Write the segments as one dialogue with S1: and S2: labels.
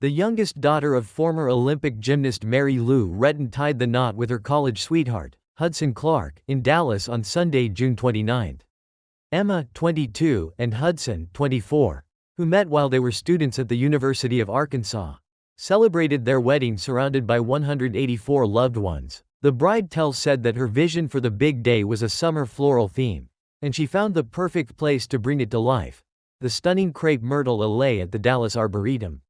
S1: The youngest daughter of former Olympic gymnast Mary Lou Retton tied the knot with her college sweetheart, Hudson Clark, in Dallas on Sunday, June 29. Emma, 22, and Hudson, 24, who met while they were students at the University of Arkansas, celebrated their wedding surrounded by 184 loved ones. The bride said that her vision for the big day was a summer floral theme, and she found the perfect place to bring it to life: the stunning crepe myrtle allée at the Dallas Arboretum.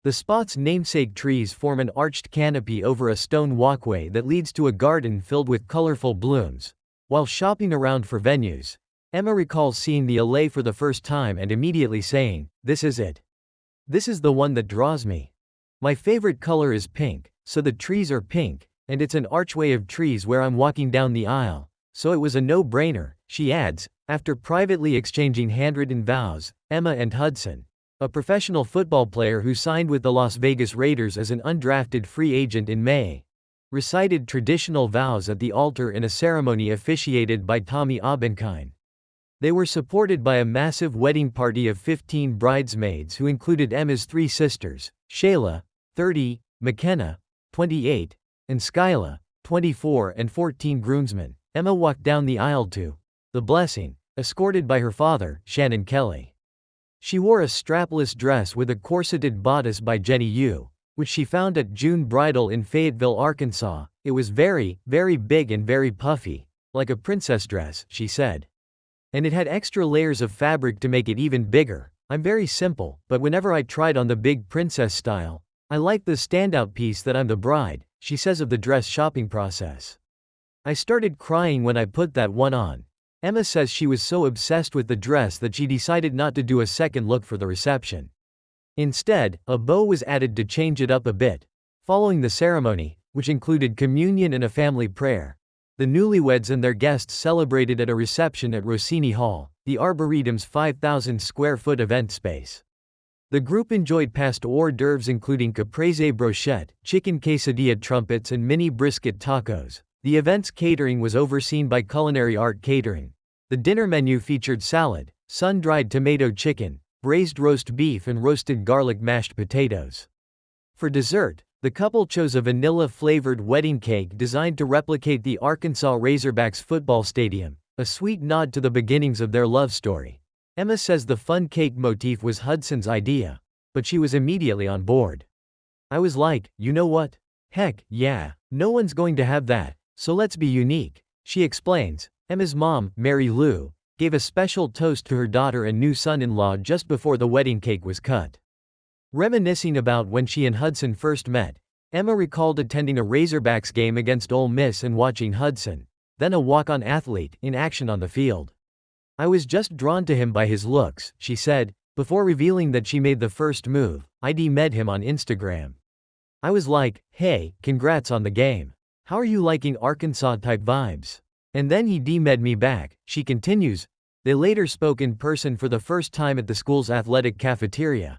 S1: The spot's namesake trees form an arched canopy over a stone walkway that leads to a garden filled with colorful blooms. While shopping around for venues, Emma recalls seeing the allée for the first time and immediately saying, "This is it. This is the one that draws me. My favorite color is pink, so the trees are pink, and it's an archway of trees where I'm walking down the aisle, so it was a no-brainer," she adds, after privately exchanging handwritten vows. Emma and Hudson, a professional football player who signed with the Las Vegas Raiders as an undrafted free agent in May, recited traditional vows at the altar in a ceremony officiated by Tommy Obenkind. They were supported by a massive wedding party of 15 bridesmaids who included Emma's three sisters, Shayla, 30, McKenna, 28, and Skyla, 24, and 14 groomsmen. Emma walked down the aisle to the blessing, escorted by her father, Shannon Kelley. She wore a strapless dress with a corseted bodice by Jenny Yu, which she found at June Bridal in Fayetteville, Arkansas. "It was very, very big and very puffy, like a princess dress," she said. "And it had extra layers of fabric to make it even bigger. I'm very simple, but whenever I tried on the big princess style, I liked the standout piece that I'm the bride," she says of the dress shopping process. "I started crying when I put that one on." Emma says she was so obsessed with the dress that she decided not to do a second look for the reception. Instead, a bow was added to change it up a bit. Following the ceremony, which included communion and a family prayer, the newlyweds and their guests celebrated at a reception at Rossini Hall, the Arboretum's 5,000-square-foot event space. The group enjoyed past hors d'oeuvres including caprese brochette, chicken quesadilla trumpets, and mini brisket tacos. The event's catering was overseen by Culinary Art Catering. The dinner menu featured salad, sun-dried tomato chicken, braised roast beef, and roasted garlic mashed potatoes. For dessert, the couple chose a vanilla-flavored wedding cake designed to replicate the Arkansas Razorbacks football stadium, a sweet nod to the beginnings of their love story. Emma says the fun cake motif was Hudson's idea, but she was immediately on board. "I was like, you know what? Heck, yeah, no one's going to have that, so let's be unique," she explains. Emma's mom, Mary Lou, gave a special toast to her daughter and new son-in-law just before the wedding cake was cut. Reminiscing about when she and Hudson first met, Emma recalled attending a Razorbacks game against Ole Miss and watching Hudson, then a walk-on athlete, in action on the field. "I was just drawn to him by his looks," she said, before revealing that she made the first move. "I DM'd him on Instagram. I was like, hey, congrats on the game. How are you liking Arkansas-type vibes? And then he DM'd me back," she continues. They later spoke in person for the first time at the school's athletic cafeteria.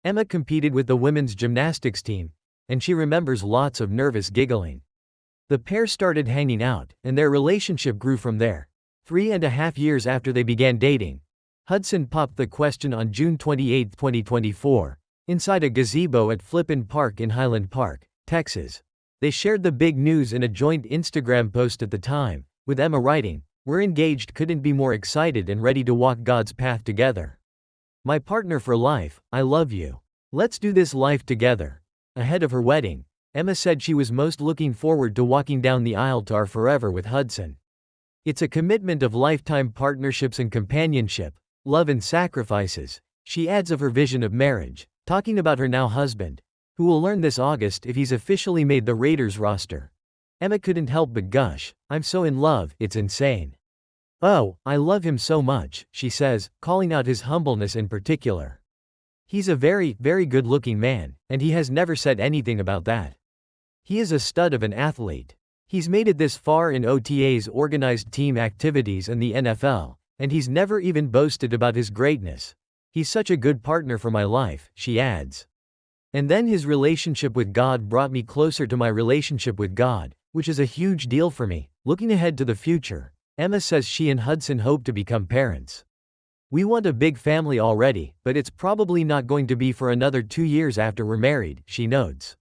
S1: Emma competed with the women's gymnastics team, and she remembers lots of nervous giggling. The pair started hanging out, and their relationship grew from there. 3.5 years after they began dating, Hudson popped the question on June 28, 2024, inside a gazebo at Flippin Park in Highland Park, Texas. They shared the big news in a joint Instagram post at the time, with Emma writing, "We're engaged, couldn't be more excited and ready to walk God's path together. My partner for life, I love you. Let's do this life together." Ahead of her wedding, Emma said she was most looking forward to walking down the aisle to our forever with Hudson. "It's a commitment of lifetime partnerships and companionship, love and sacrifices," she adds of her vision of marriage, talking about her now husband, who will learn this August if he's officially made the Raiders roster. Emma couldn't help but gush, "I'm so in love, it's insane. Oh, I love him so much," she says, calling out his humbleness in particular. "He's a very, very good-looking man, and he has never said anything about that. He is a stud of an athlete. He's made it this far in OTAs, organized team activities, and the NFL, and he's never even boasted about his greatness. He's such a good partner for my life," she adds. "And then his relationship with God brought me closer to my relationship with God, which is a huge deal for me." Looking ahead to the future, Emma says she and Hudson hope to become parents. "We want a big family already, but it's probably not going to be for another 2 years after we're married," she notes.